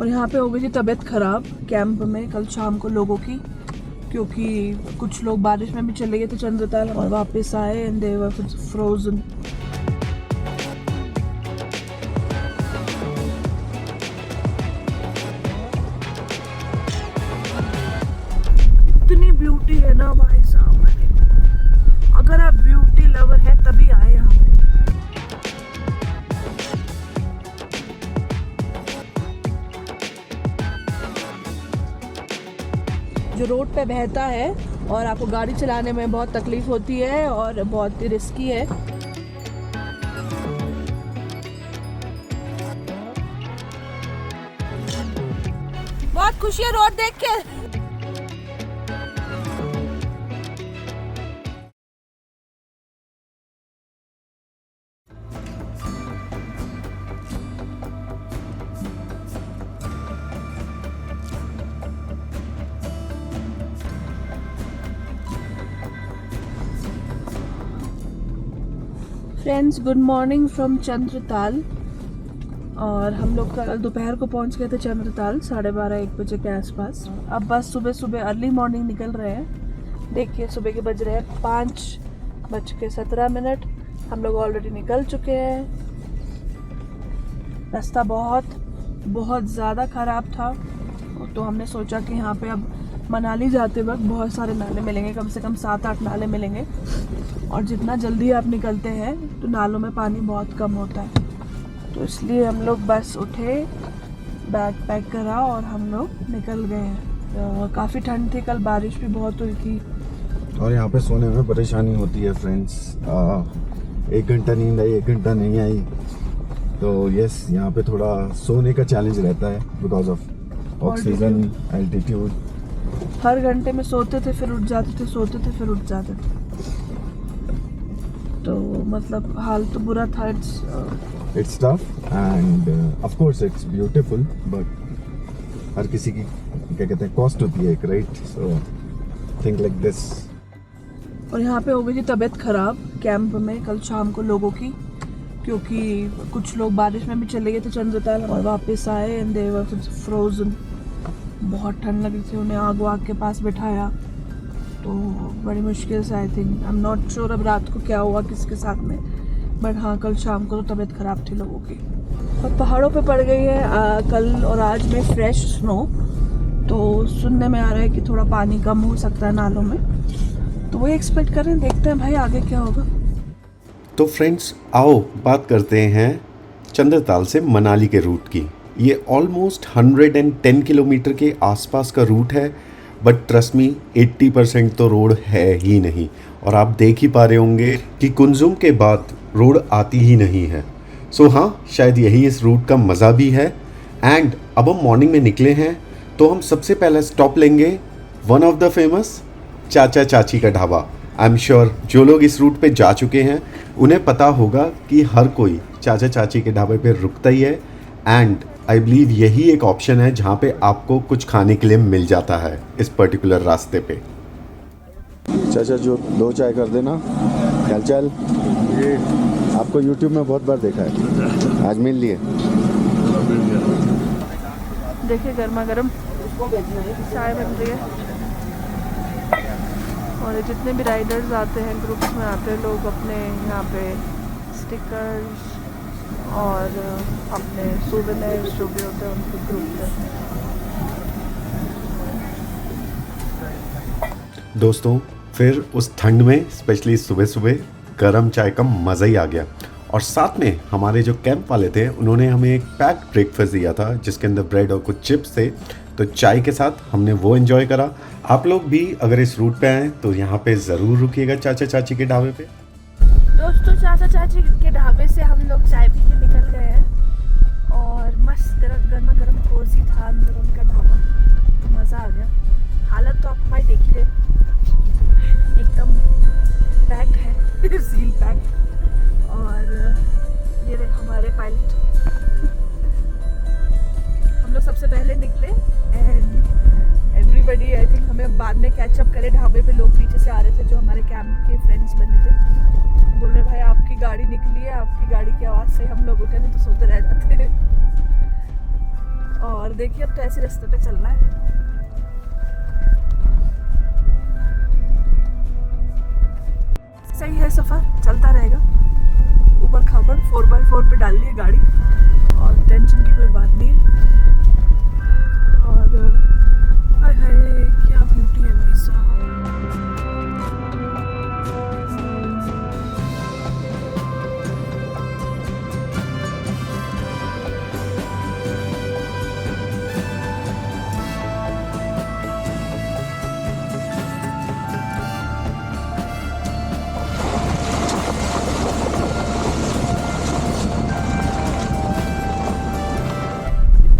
और यहाँ पे हो गई थी तबीयत ख़राब कैंप में कल शाम को लोगों की, क्योंकि कुछ लोग बारिश में भी चले गए थे चंद्रताल और वापस आए एंड दे वर फ्रोजन। इतनी ब्यूटी है ना भाई साहब, अगर आप ब्यूटी लवर है तभी आए यहाँ पे। जो रोड पे बहता है और आपको गाड़ी चलाने में बहुत तकलीफ होती है और बहुत ही रिस्की है। बहुत खुशी है रोड देख के। Friends, good morning from Chandratal. और हम लोग कल दोपहर को पहुंच गए थे चंद्रताल 12:30-1 बजे के आसपास। अब बस सुबह सुबह अर्ली मॉर्निंग निकल रहे हैं। देखिए सुबह के बज रहे हैं 5:17। हम लोग ऑलरेडी निकल चुके हैं। रास्ता बहुत ज़्यादा ख़राब था, तो हमने सोचा कि यहाँ पे अब मनाली जाते वक्त बहुत सारे नाले मिलेंगे, कम से कम 7-8 नाले मिलेंगे। और जितना जल्दी आप निकलते हैं तो नालों में पानी बहुत कम होता है, तो इसलिए हम लोग बस उठे, बैग पैक करा और हम लोग निकल गए हैं। काफ़ी ठंड थी, कल बारिश भी बहुत हुई थी और यहाँ पे सोने में परेशानी होती है फ्रेंड्स। 1 घंटा नींद आई, 1 घंटा नहीं आई, तो यस यहाँ पे थोड़ा सोने का चैलेंज रहता है बिकॉज ऑफ ऑक्सीजन एल्टीट्यूड। हर घंटे में सोते थे फिर उठ जाते थे, सोते थे फिर उठ जाते थे, तो मतलब हाल तो बुरा था। It's tough and of course it's beautiful, but हर किसी की क्या कहते हैं कॉस्ट होती है एक, right? So think like this. और यहाँ पे हो गई थी तबीयत ख़राब कैंप में कल शाम को लोगों की, क्योंकि कुछ लोग बारिश में भी चले गए थे चंद्रताल और वापस आए एंड दे वर फ्रोजन। बहुत ठंड लगी थी, उन्हें आग वाग के पास बिठाया, तो बड़ी मुश्किल से I think, I am not sure अब रात को क्या हुआ किसके साथ में, बट हाँ कल शाम को तो तबीयत ख़राब थी लोगों की। और पहाड़ों पे पड़ गई है कल और आज में फ्रेश स्नो, तो सुनने में आ रहा है कि थोड़ा पानी कम हो सकता है नालों में, तो वही एक्सपेक्ट करें, देखते हैं भाई आगे क्या होगा। तो फ्रेंड्स आओ बात करते हैं चंद्रताल से मनाली के रूट की। ये ऑलमोस्ट 110 किलोमीटर के आसपास का रूट है, बट ट्रस्ट मी 80% तो रोड है ही नहीं। और आप देख ही पा रहे होंगे कि कुंजुम के बाद रोड आती ही नहीं है। सो हाँ, शायद यही इस रूट का मज़ा भी है। एंड अब हम मॉर्निंग में निकले हैं, तो हम सबसे पहले स्टॉप लेंगे वन ऑफ द फेमस चाचा चाची का ढाबा। आई एम श्योर जो लोग इस रूट पे जा चुके हैं उन्हें पता होगा कि हर कोई चाचा चाची के ढाबे पे रुकता ही है। एंड आई बिलीव यही एक ऑप्शन है जहाँ पे आपको कुछ खाने के लिए मिल जाता है इस पर्टिकुलर रास्ते पे। चाचा जो 2 चाय कर देना। चल चल, ये आपको यूट्यूब में बहुत बार देखा है, आज मिल लिए। देखिए गर्मा गर्म चाय बन रही है, और जितने भी राइडर्स आते हैं ग्रुप्स में आते हैं लोग, अपने यहाँ पे स्टिकर्स और अपने सूवेनिर्स जो भी होते हैं उनके ग्रुप में। दोस्तों फिर उस ठंड में स्पेशली सुबह सुबह गरम चाय का मज़ा ही आ गया। और साथ में हमारे जो कैंप वाले थे उन्होंने हमें एक पैक ब्रेकफास्ट दिया था जिसके अंदर ब्रेड और कुछ चिप्स थे, तो चाय के साथ हमने वो एंजॉय करा। आप लोग भी अगर इस रूट पे आएँ तो यहाँ पे ज़रूर रुकिएगा चाचा चाची के ढाबे पे। दोस्तों चाचा चाची के ढाबे से हम लोग चाय पी के निकल गए हैं, और मस्त गर्मा गर्म कोसी था अंदर उनका ढाबा, मज़ा आ गया। हालत तो आप हमारी देख ही रहे, एकदम पैक्ड है सील पैक्ड। और ये रहे हमारे पायलट, हम लोग सबसे पहले निकले एंड एवरीबडी आई थिंक हमें बाद में कैचअप करे। ढाबे पे लोग पीछे से आ रहे थे जो हमारे कैंप के फ्रेंड्स बने थे, बोल रहे भाई आपकी गाड़ी निकली है, आपकी गाड़ी की आवाज़ से हम लोग उठे नहीं तो सोते रह जाते हैं। और देखिए अब तो ऐसे रास्ते पे चलना है। सही है, सफर चलता रहेगा। ऊपर खापर 4x4 पे डाल लिए गाड़ी और टेंशन की कोई बात नहीं है। और हाय हाय क्या ब्यूटी है भाई साहब।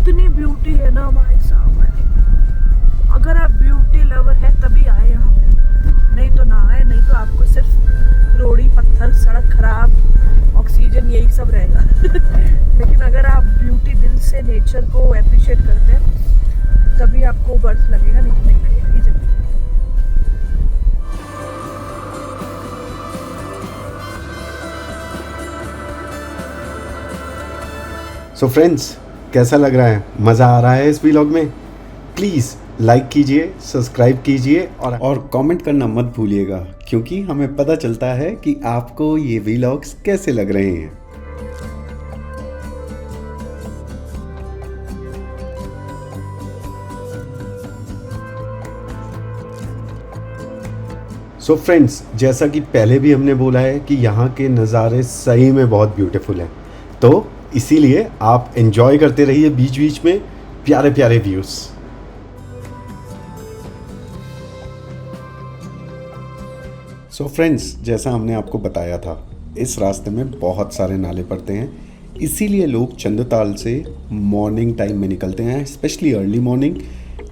इतनी ब्यूटी है ना भाई साहब। अगर आप ब्यूटी लवर है तभी आए यहाँ पे, नहीं तो ना आए। नहीं तो आपको सिर्फ रोड़ी, पत्थर, सड़क खराब, ऑक्सीजन यही सब रहेगा। लेकिन अगर आप ब्यूटी दिल से नेचर को अप्रिशिएट करते हैं तभी आपको बर्थ लगेगा, नहीं तो नहीं लगेगा ये जगह। सो फ्रेंड्स, कैसा लग रहा है? मज़ा आ रहा है इस व्लॉग में? प्लीज़ लाइक कीजिए, सब्सक्राइब कीजिए और कमेंट करना मत भूलिएगा, क्योंकि हमें पता चलता है कि आपको ये व्लॉग्स कैसे लग रहे हैं। सो फ्रेंड्स, जैसा कि पहले भी हमने बोला है कि यहाँ के नज़ारे सही में बहुत ब्यूटीफुल हैं, तो इसीलिए आप एंजॉय करते रहिए बीच बीच में प्यारे प्यारे व्यूज़। सो फ्रेंड्स, जैसा हमने आपको बताया था, इस रास्ते में बहुत सारे नाले पड़ते हैं, इसीलिए लोग चंद्रताल से मॉर्निंग टाइम में निकलते हैं, specially early morning,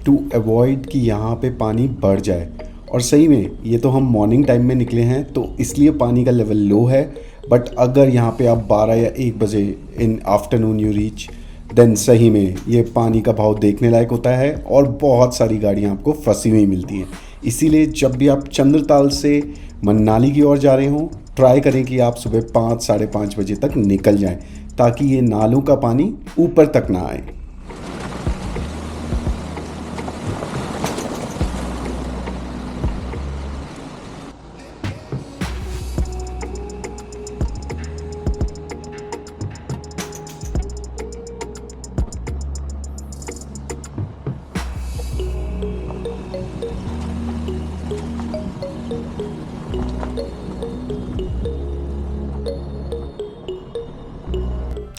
to avoid कि यहाँ पे पानी बढ़ जाए। और सही में ये तो हम मॉर्निंग टाइम में निकले हैं तो इसलिए पानी का लेवल लो है, बट अगर यहाँ पे आप 12 या 1 बजे in afternoon you reach, then सही में ये पानी का भाव देखने लायक होता है और बहुत सारी गाड़ियाँ आपको फंसी हुई मिलती हैं। इसीलिए जब भी आप चंद्रताल से मनाली की ओर जा रहे हों, ट्राई करें कि आप सुबह 5 साढ़े 5 बजे तक निकल जाएं, ताकि ये नालों का पानी ऊपर तक ना आए।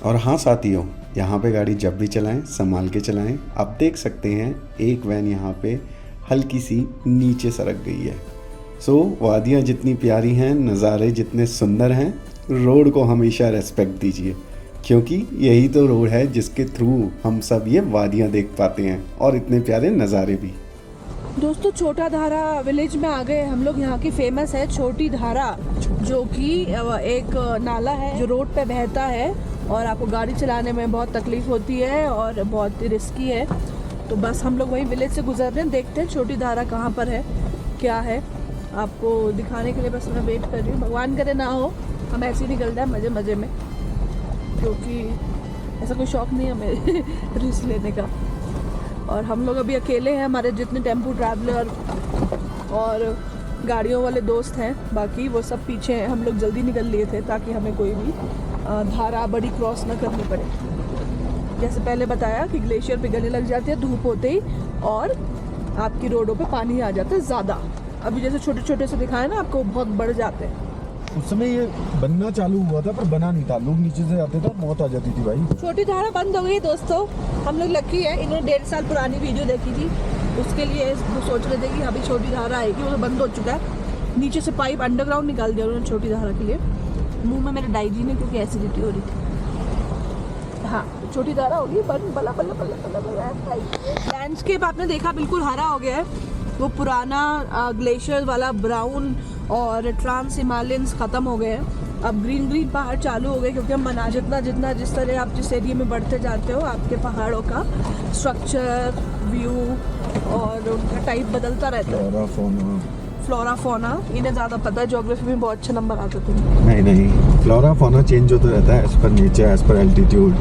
और हाँ साथियों, यहाँ पे गाड़ी जब भी चलाएं संभाल के चलाएं। आप देख सकते हैं एक वैन यहाँ पे हल्की सी नीचे सरक गई है। सो वादियाँ जितनी प्यारी हैं, नज़ारे जितने सुंदर हैं, रोड को हमेशा रेस्पेक्ट दीजिए, क्योंकि यही तो रोड है जिसके थ्रू हम सब ये वादियाँ देख पाते हैं और इतने प्यारे नज़ारे भी। दोस्तों, छोटा धारा विलेज में आ गए हम लोग। यहाँ की फेमस है छोटी धारा, जो कि एक नाला है जो रोड पे बहता है और आपको गाड़ी चलाने में बहुत तकलीफ होती है और बहुत रिस्की है। तो बस हम लोग वही विलेज से गुजर रहे हैं, देखते हैं छोटी धारा कहाँ पर है, क्या है, आपको दिखाने के लिए बस मैं वेट कर रही हूँ। भगवान करे ना हो, हम ऐसे ही निकल जाए मज़े मज़े में, क्योंकि ऐसा कोई शौक़ नहीं है हमें रिस्क लेने का। और हम लोग अभी अकेले हैं, हमारे जितने टेम्पो ट्रैवलर और गाड़ियों वाले दोस्त हैं बाकी वो सब पीछे हैं। हम लोग जल्दी निकल लिए थे ताकि हमें कोई भी धारा बड़ी क्रॉस ना करनी पड़े। जैसे पहले बताया कि ग्लेशियर पिघलने लग जाते हैं धूप होते ही और आपकी रोडों पे पानी आ जाता है ज़्यादा। अभी जैसे छोटे छोटे से दिखाए ना आपको, बहुत बढ़ जाते हैं। उस समय ये बनना चालू हुआ था पर बना नहीं था, लोग नीचे से आते थे, मौत आ जाती थी भाई। छोटी धारा बंद हो गई दोस्तों। हम लोग लकी है, इन्होंने 1.5 साल पुरानी वीडियो देखी थी, उसके लिए वो सोच रहे थे कि अभी छोटी धारा आएगी, वो तो बंद हो चुका है। नीचे से पाइप अंडरग्राउंड निकाल दिया उन्होंने छोटी धारा के लिए। मुंह में मेरे डाइजीन है क्योंकि एसिडिटी हो रही थी। हाँ, छोटी धारा होगी बंद। बल्ला बल्ला बल्ला बल्ला। लैंडस्केप आपने देखा बिल्कुल हरा हो गया है। वो पुराना ग्लेशियर वाला ब्राउन और ट्रांस हिमालयंस ख़त्म हो गए हैं। अब ग्रीन ग्रीन पहाड़ चालू हो गए, क्योंकि हम जितना जिस तरह आप जिस एरिया में बढ़ते जाते हो आपके पहाड़ों का स्ट्रक्चर, व्यू और उनका टाइप बदलता रहता है। फ्लोरा फोना इन्हें ज़्यादा पता है, ज्योग्राफी में बहुत अच्छे नंबर आते थे। नहीं, फ्लोरा फौना चेंज होता रहता है as per nature, as per altitude,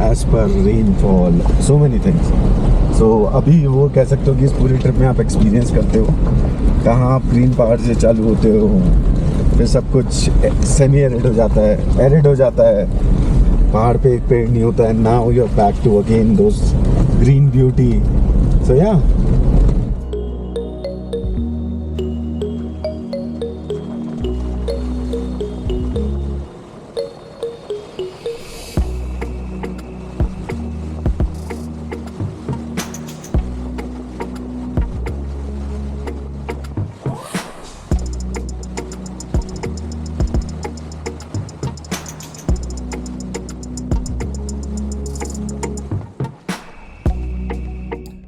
as per rainfall, so many things. So अभी वो कह सकते हो कि इस पूरी ट्रिप में आप एक्सपीरियंस करते हो कहाँ आप ग्रीन पहाड़ से चालू होते हो, फिर सब कुछ सेमी एरिड हो जाता है, एरिड हो जाता है, पहाड़ पे एक पेड़ नहीं होता है, now you are back to again those green beauty. So yeah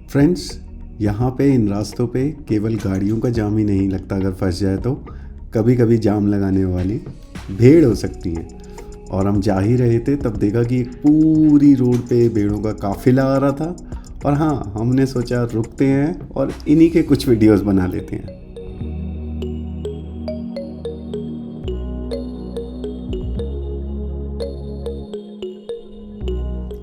friends, यहाँ पे इन रास्तों पे केवल गाड़ियों का जाम ही नहीं लगता, अगर फंस जाए तो कभी कभी जाम लगाने वाली भेड़ हो सकती है। और हम जा ही रहे थे तब देखा कि एक पूरी रोड पे भेड़ों का काफिला आ रहा था। और हाँ, हमने सोचा रुकते हैं और इन्हीं के कुछ वीडियोस बना लेते हैं।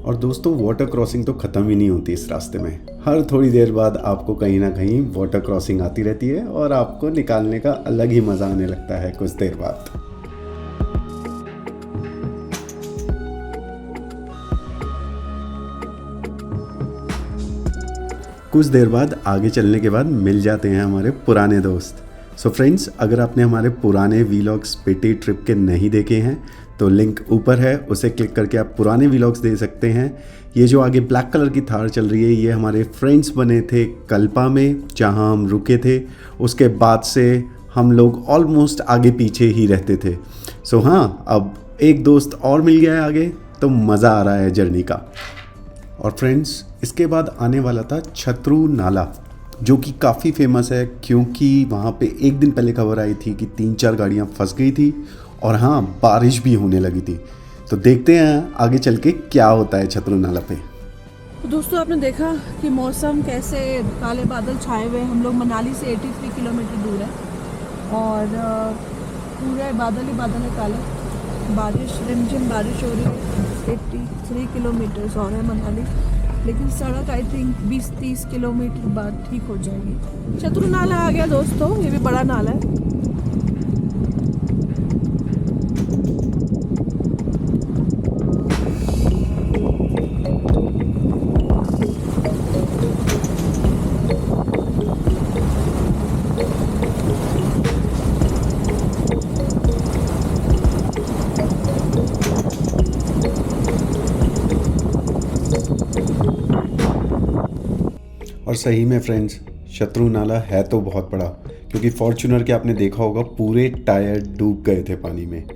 और दोस्तों, वाटर क्रॉसिंग तो ख़त्म ही नहीं होती इस रास्ते में। हर थोड़ी देर बाद आपको कहीं ना कहीं वाटर क्रॉसिंग आती रहती है और आपको निकालने का अलग ही मज़ा आने लगता है कुछ देर बाद। कुछ देर बाद आगे चलने के बाद मिल जाते हैं हमारे पुराने दोस्त। सो फ्रेंड्स, अगर आपने हमारे पुराने वीलॉग्स पिटी ट्रिप के नहीं देखे हैं तो लिंक ऊपर है, उसे क्लिक करके आप पुराने वीलॉग्स देख सकते हैं। ये जो आगे ब्लैक कलर की थार चल रही है, ये हमारे फ्रेंड्स बने थे कल्पा में, जहां हम रुके थे। उसके बाद से हम लोग ऑलमोस्ट आगे पीछे ही रहते थे। सो हाँ, अब एक दोस्त और मिल गया है आगे, तो मज़ा आ रहा है जर्नी का। और फ्रेंड्स, इसके बाद आने वाला था छतरू नाला, जो कि काफ़ी फेमस है क्योंकि वहाँ पे एक दिन पहले खबर आई थी कि 3-4 गाड़ियाँ फंस गई थी और हाँ, बारिश भी होने लगी थी। तो देखते हैं आगे चल के क्या होता है छतरू नाला पे। तो दोस्तों, आपने देखा कि मौसम कैसे काले बादल छाए हुए। हम लोग मनाली से 83 किलोमीटर दूर है और पूरे बादल ही बादल है काले। बारिश, रिमझिम बारिश हो रही है। 83 किलोमीटर और है मनाली, लेकिन सड़क आई थिंक 20-30 किलोमीटर बाद ठीक हो जाएगी। छतरू नाला आ गया दोस्तों, ये भी बड़ा नाला है। और सही में फ्रेंड्स, छतरू नाला है तो बहुत बड़ा, क्योंकि फॉर्च्यूनर के आपने देखा होगा पूरे टायर डूब गए थे पानी में।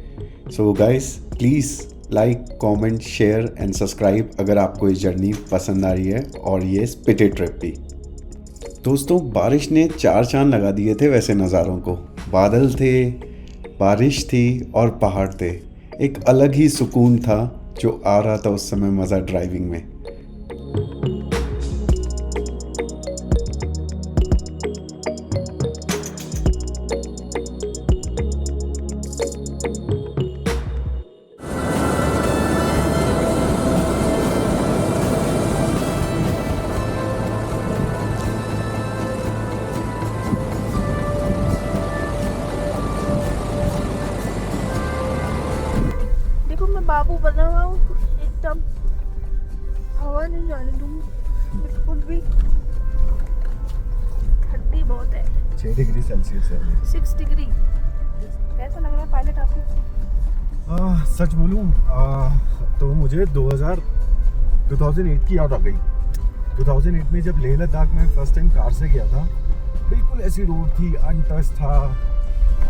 So guys, please like, comment, share and subscribe अगर आपको ये जर्नी पसंद आ रही है और ये स्पिटिड ट्रिप भी। दोस्तों, बारिश ने 4 चांद लगा दिए थे वैसे नज़ारों को। बादल थे, बारिश थी और पहाड़ थे। एक अलग ही सुकून था जो आ रहा था उस समय मज़ा ड्राइविंग में। बाबू बना हुआ हूँ, एकदम हवा नहीं जाने दूंगी बिल्कुल भी। ठंडी बहुत है। 6 डिग्री सेल्सियस है। 6 डिग्री। कैसा लग रहा है पायलट आपको? सच बोलूं तो मुझे 2008 की याद आ गई। 2008 में जब लेह लद्दाख में फर्स्ट टाइम कार से गया था, बिल्कुल ऐसी रोड थी, अनटच था,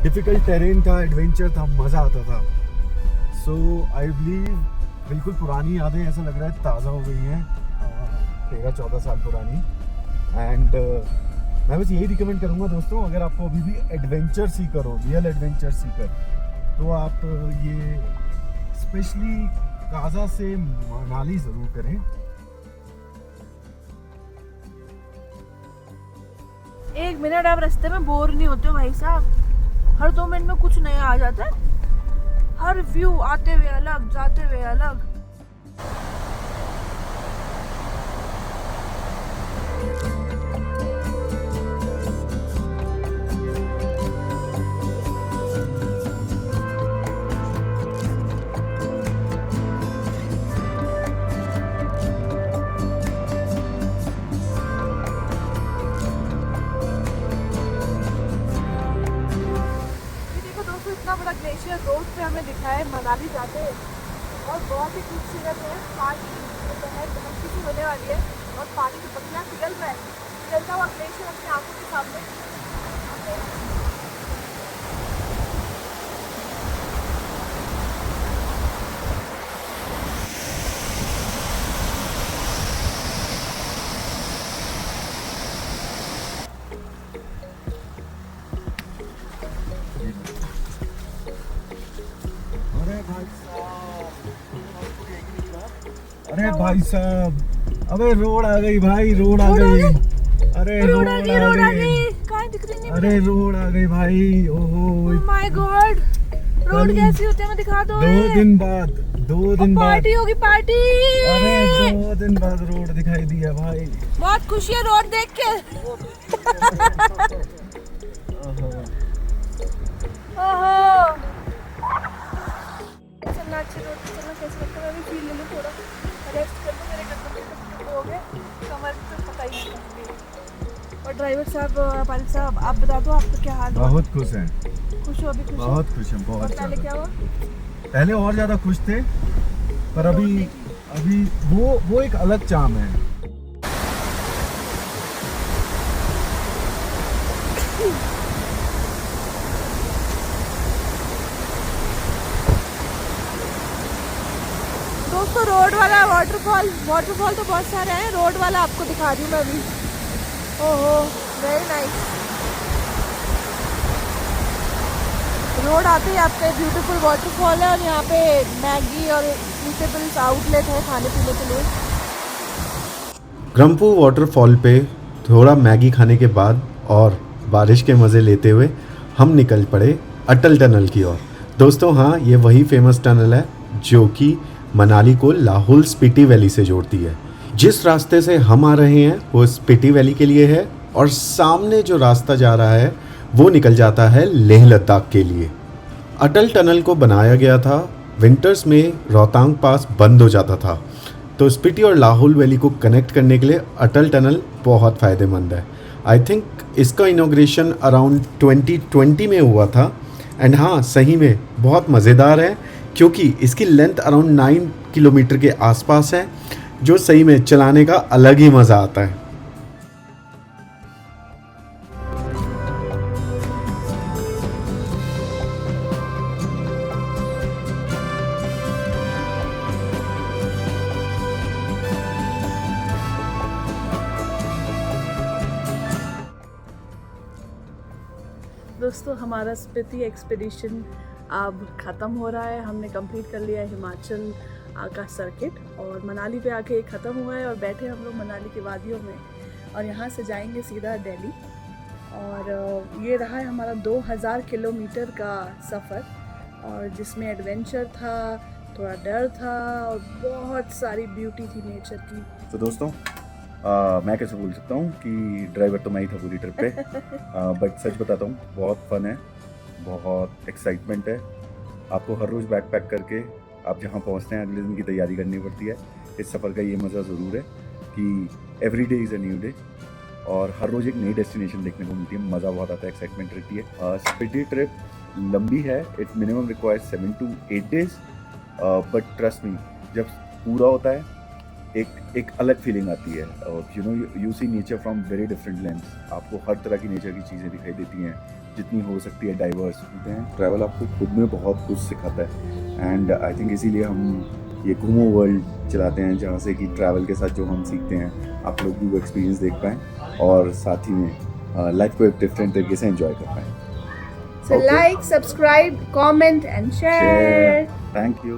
डिफिकल्ट टेरेन था, एडवेंचर था, मज़ा आता था। सो आई बिलीव बिल्कुल पुरानी यादें ऐसा लग रहा है ताज़ा हो गई हैं, 13-14 साल पुरानी। एंड मैं बस यही रिकमेंड करूँगा दोस्तों, अगर आपको अभी भी एडवेंचर सीकर हो, रियल एडवेंचर सीकर, तो आप ये स्पेशली काजा से मनाली ज़रूर करें। 1 मिनट आप रास्ते में बोर नहीं होते हो भाई साहब। हर 2 मिनट में कुछ नया आ जाता है। हर व्यू आते हुए अलग, जाते हुए अलग। इतना बड़ा ग्लेशियर रोड पे हमें दिखा है, मनाली जाते हैं और बहुत ही खूबसूरत है। पानी दोपहर धमकी सी होने वाली है और पानी की पत्तियाँ पिघल रहा है, पिघलता हुआ ग्लेशियर अपनी आंखों के सामने। अरे भाई साहब, अबे रोड आ गई भाई, रोड आ गई। अरे रोड आ गई, कहाँ दिख रही नहीं। अरे रोड आ गई भाई। ओहो माय गॉड, रोड कैसी होती है मैं दिखा दो। 2 दिन बाद, 2 दिन बाद पार्टी होगी, पार्टी। अरे 2 दिन बाद रोड दिखाई दिया भाई। बहुत खुशी है रोड देख के। ओहो, चलना अच्छी रोड पे चलना कैसे लगता है। मैं भी फील ले लूँ थोड़ा, रेस्ट कर लूँ। मेरे कदम हो गए, कमर तो पता ही नहीं था। और ड्राइवर साहब, पारिक साहब, आप बता दो आपका क्या हाल है। बहुत खुश हैं, खुश हो? अभी खुश हो? बहुत खुश हैं, और बहुत पहले क्या हुआ? पहले और ज्यादा खुश थे, पर अभी वो एक अलग चाम है। दोस्तों रोड वाला वाटरफॉल तो बहुत सारे हैं, रोड वाला आपको दिखा रही हूँ मैं अभी। ओहो, वेरी नाइस। रोड आते ही आपका ब्यूटीफुल वाटरफॉल है और यहाँ पे मैगी और ईटेबल्स आउटलेट है खाने पीने के लिए। ग्रम्पू वाटरफॉल पे थोड़ा मैगी खाने के बाद और बारिश के मज़े लेते हुए हम निकल पड़े अटल टनल की ओर। दोस्तों हाँ, ये वही फेमस टनल है जो कि मनाली को लाहौल स्पीति वैली से जोड़ती है। जिस रास्ते से हम आ रहे हैं वो स्पीति वैली के लिए है और सामने जो रास्ता जा रहा है वो निकल जाता है लेह लद्दाख के लिए। अटल टनल को बनाया गया था, विंटर्स में रोहतांग पास बंद हो जाता था, तो स्पीति और लाहौल वैली को कनेक्ट करने के लिए अटल टनल बहुत फ़ायदेमंद है। आई थिंक इसका इनॉग्रेशन अराउंड 2020 में हुआ था। एंड हाँ, सही में बहुत मज़ेदार है क्योंकि इसकी लेंथ अराउंड 9 किलोमीटर के आसपास है, जो सही में चलाने का अलग ही मज़ा आता है। दोस्तों हमारा स्पीति एक्सपीडिशन अब ख़त्म हो रहा है। हमने कंप्लीट कर लिया है हिमाचल का सर्किट और मनाली पे आके ख़त्म हुआ है और बैठे हम लोग मनाली की वादियों में और यहाँ से जाएंगे सीधा दिल्ली। और ये रहा है हमारा 2000 किलोमीटर का सफ़र और जिसमें एडवेंचर था, थोड़ा डर था और बहुत सारी ब्यूटी थी नेचर की। तो दोस्तों मैं कैसे बोल सकता हूँ कि ड्राइवर तो मैं ही था पूरी ट्रिप पे। बट सच बताता हूँ, बहुत फन है, बहुत एक्साइटमेंट है। आपको हर रोज़ बैक पैक करके आप जहाँ पहुँचते हैं अगले दिन की तैयारी करनी पड़ती है। इस सफ़र का ये मज़ा ज़रूर है कि every day is a new day और हर रोज़ एक नई डेस्टिनेशन देखने को मिलती है। मज़ा बहुत आता है, एक्साइटमेंट रहती है। स्पीति ट्रिप लंबी है, it minimum requires 7 to 8 days, but trust me, जब पूरा होता है एक अलग फीलिंग आती है। और you see nature from very different lens. आपको हर तरह की नेचर की चीज़ें दिखाई देती हैं, जितनी हो सकती है डाइवर्स होते हैं। ट्रैवल आपको खुद में बहुत कुछ सिखाता है एंड आई थिंक इसीलिए हम ये घूमो वर्ल्ड चलाते हैं, जहाँ से कि ट्रैवल के साथ जो हम सीखते हैं आप लोग भी वो एक्सपीरियंस देख पाएँ और साथ ही में लाइफ को एक डिफरेंट तरीके से एंजॉय कर पाएँ। So like, subscribe, comment and share. Thank you.